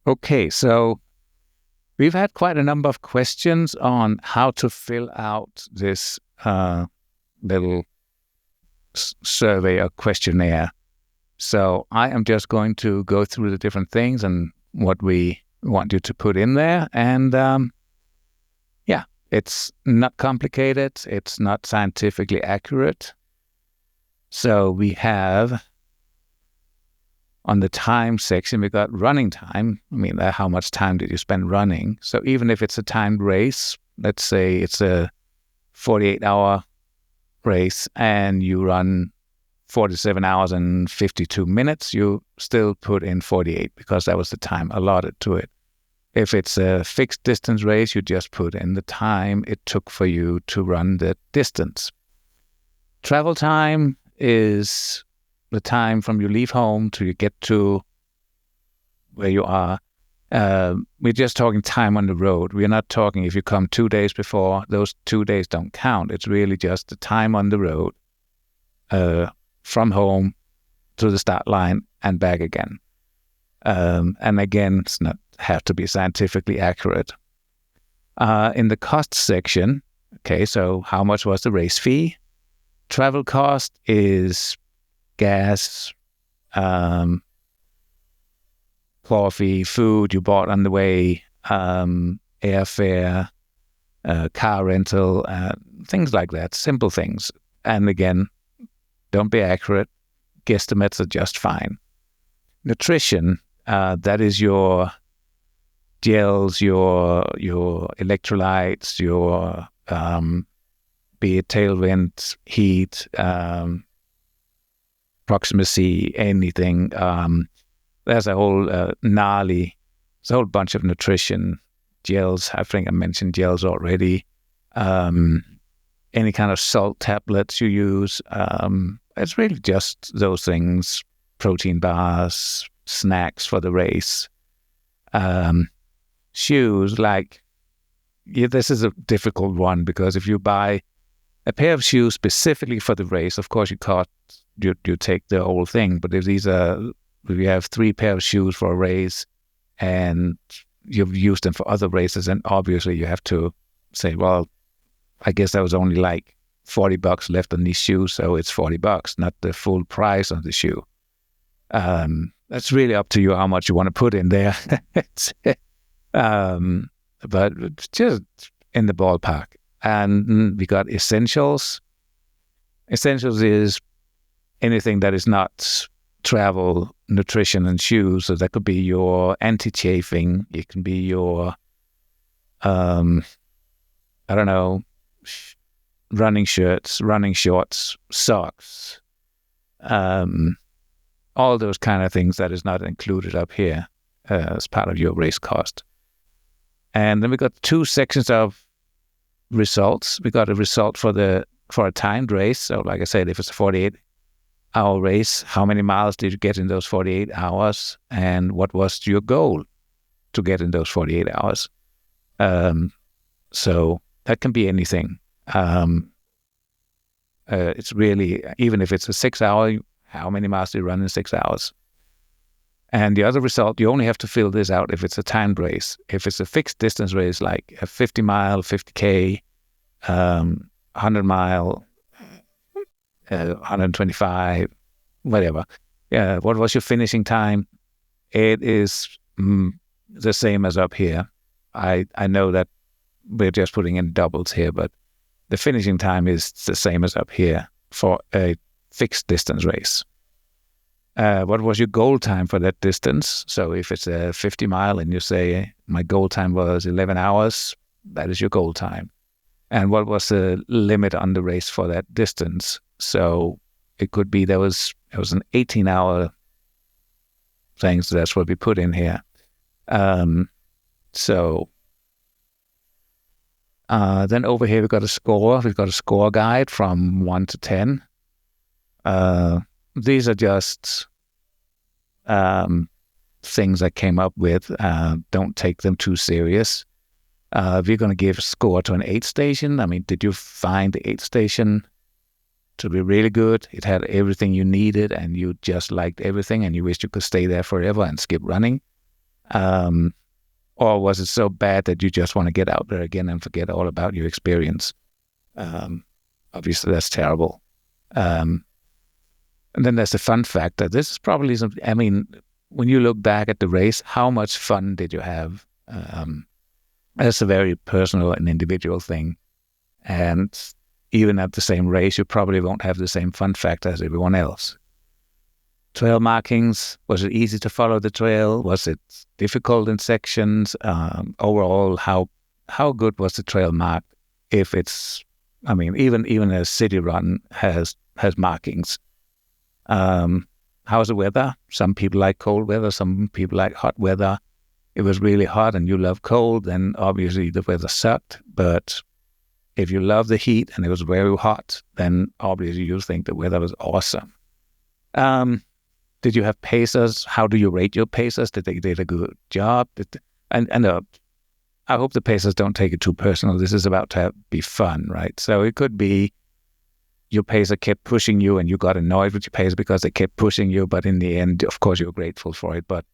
Okay, so we've had quite a number of questions on how to fill out this little survey or questionnaire. So I am just going to go through the different things and what we want you to put in there. And it's not complicated. It's not scientifically accurate. So we have on the time section, we got running time. I mean, how much time did you spend running? So even if it's a timed race, let's say it's a 48-hour race and you run 47 hours and 52 minutes, you still put in 48 because that was the time allotted to it. If it's a fixed distance race, you just put in the time it took for you to run the distance. Travel time is the time from you leave home to you get to where you are. We're just talking time on the road. We're not talking if you come 2 days before, those 2 days don't count. It's really just the time on the road from home to the start line and back again. And again, it's not have to be scientifically accurate. In the cost section, okay, so how much was the race fee? Travel cost is gas, coffee, food you bought on the way, airfare, car rental, things like that, simple things. And again, don't be accurate. Guesstimates are just fine. Nutrition, that is your gels, your electrolytes, your be it tailwind, heat, proximity, anything. There's a whole there's a whole bunch of nutrition gels. I think I mentioned gels already. Any kind of salt tablets you use. It's really just those things, protein bars, snacks for the race. Shoes, this is a difficult one because if you buy a pair of shoes specifically for the race, of course you take the whole thing. But if you have 3 pairs of shoes for a race and you've used them for other races, and obviously you have to say, well, I guess there was only like $40 left on these shoes, so it's $40, not the full price of the shoe. That's really up to you how much you want to put in there. But it's just in the ballpark. And we got essentials. Essentials is anything that is not travel, nutrition, and shoes. So that could be your anti-chafing. It can be your, running shirts, running shorts, socks, all those kind of things that is not included up here as part of your race cost. And then we got 2 sections of results. We got a result for a timed race. So like I said, if it's a 48-hour race, how many miles did you get in those 48 hours? And what was your goal to get in those 48 hours? So that can be anything. It's really, even if it's a 6-hour, how many miles do you run in 6 hours? And the other result, you only have to fill this out if it's a timed race. If it's a fixed distance race, like a 50-mile, 50K, 100-mile, 125, whatever. What was your finishing time? It is the same as up here. I know that we're just putting in doubles here, but the finishing time is the same as up here for a fixed distance race. What was your goal time for that distance? So if it's a 50-mile and you say, my goal time was 11 hours, that is your goal time. And what was the limit on the race for that distance? So it could be there was an 18-hour thing, so that's what we put in here. Then over here we've got a score. We've got a score guide from 1 to 10. These are just things I came up with. Don't take them too serious. We're going to give a score to an 8 station. I mean, did you find the 8 station to be really good? It had everything you needed and you just liked everything and you wished you could stay there forever and skip running. Or was it so bad that you just want to get out there again and forget all about your experience? Obviously, that's terrible. And then there's the fun factor. This is probably something, I mean, when you look back at the race, how much fun did you have? That's a very personal and individual thing. And even at the same race, you probably won't have the same fun factor as everyone else. Trail markings, was it easy to follow the trail? Was it difficult in sections? Overall, how good was the trail marked? If it's, I mean, even a city run has markings. How's the weather? Some people like cold weather, some people like hot weather. It was really hot and you love cold, then obviously the weather sucked. But if you love the heat and it was very hot, then obviously you think the weather was awesome. Did you have pacers? How do you rate your pacers? Did they did a good job? I hope the pacers don't take it too personal. This is about to be fun, right? So it could be your pacer kept pushing you and you got annoyed with your pacer because they kept pushing you, but in the end, of course, you're grateful for it. But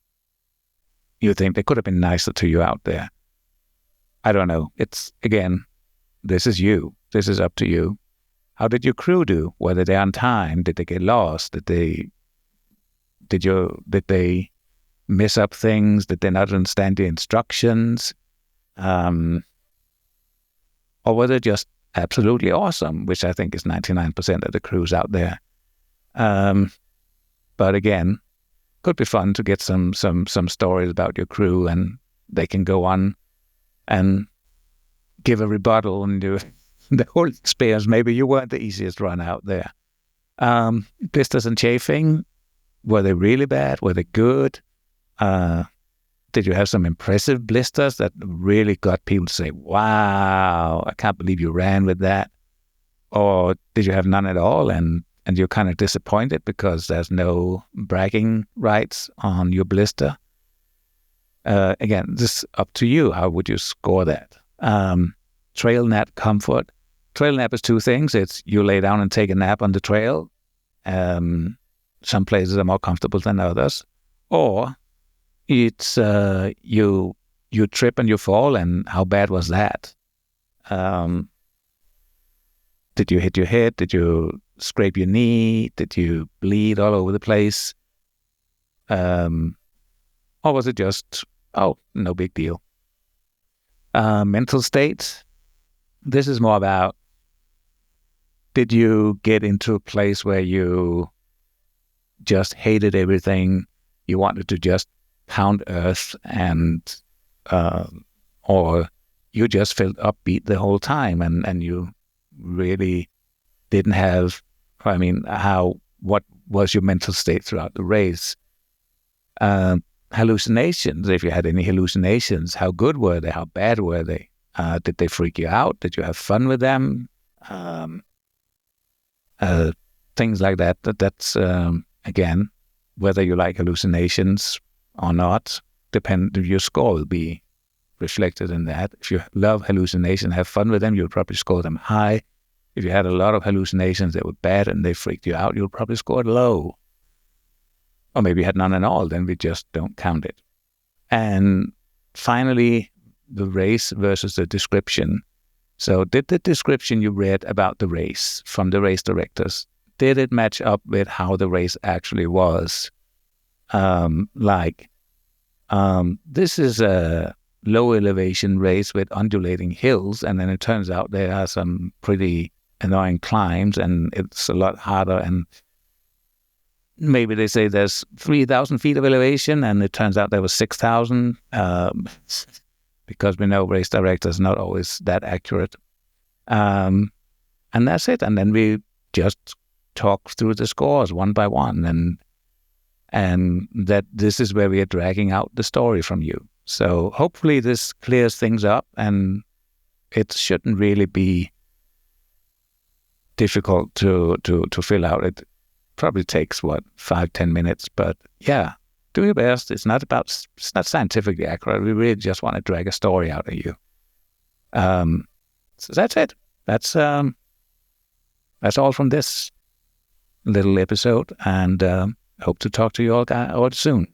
you think they could have been nicer to you out there. I don't know. It's, again, this is you. This is up to you. How did your crew do? Were they on time? Did they get lost? Did they mess up things? Did they not understand the instructions? Or were they just absolutely awesome, which I think is 99% of the crews out there. But again, could be fun to get some stories about your crew, and they can go on and give a rebuttal and do the whole experience. Maybe you weren't the easiest run out there. Blisters and chafing, were they really bad? Were they good? Did you have some impressive blisters that really got people to say, wow, I can't believe you ran with that? Or did you have none at all and you're kind of disappointed because there's no bragging rights on your blister? Again, this is up to you. How would you score that? Trail nap comfort. Trail nap is two things. It's you lay down and take a nap on the trail. Some places are more comfortable than others. Or it's you trip and you fall, and how bad was that? Did you hit your head? Did you scrape your knee? Did you bleed all over the place? Or was it just, oh, no big deal? Mental state. This is more about, did you get into a place where you just hated everything? You wanted to just pound earth, and or you just felt upbeat the whole time, and you really didn't have, I mean, what was your mental state throughout the race? Hallucinations, if you had any hallucinations, how good were they? How bad were they? Did they freak you out? Did you have fun with them? Things like that. That's again, whether you like hallucinations or not, your score will be reflected in that. If you love hallucinations, have fun with them, you'll probably score them high. If you had a lot of hallucinations that were bad and they freaked you out, you'll probably score it low. Or maybe you had none at all, then we just don't count it. And finally, the race versus the description. So did the description you read about the race from the race directors, did it match up with how the race actually was? This is a low elevation race with undulating hills, and then it turns out there are some pretty annoying climbs, and it's a lot harder. And maybe they say there's 3,000 feet of elevation, and it turns out there was 6,000, because we know race directors are not always that accurate. And that's it. And then we just talk through the scores one by one, and that this is where we are dragging out the story from you. So hopefully this clears things up, and it shouldn't really be difficult to fill out. It probably takes 5-10 minutes, but yeah, do your best. It's not scientifically accurate. We really just want to drag a story out of you. So that's it. That's all from this little episode, and hope to talk to you all soon.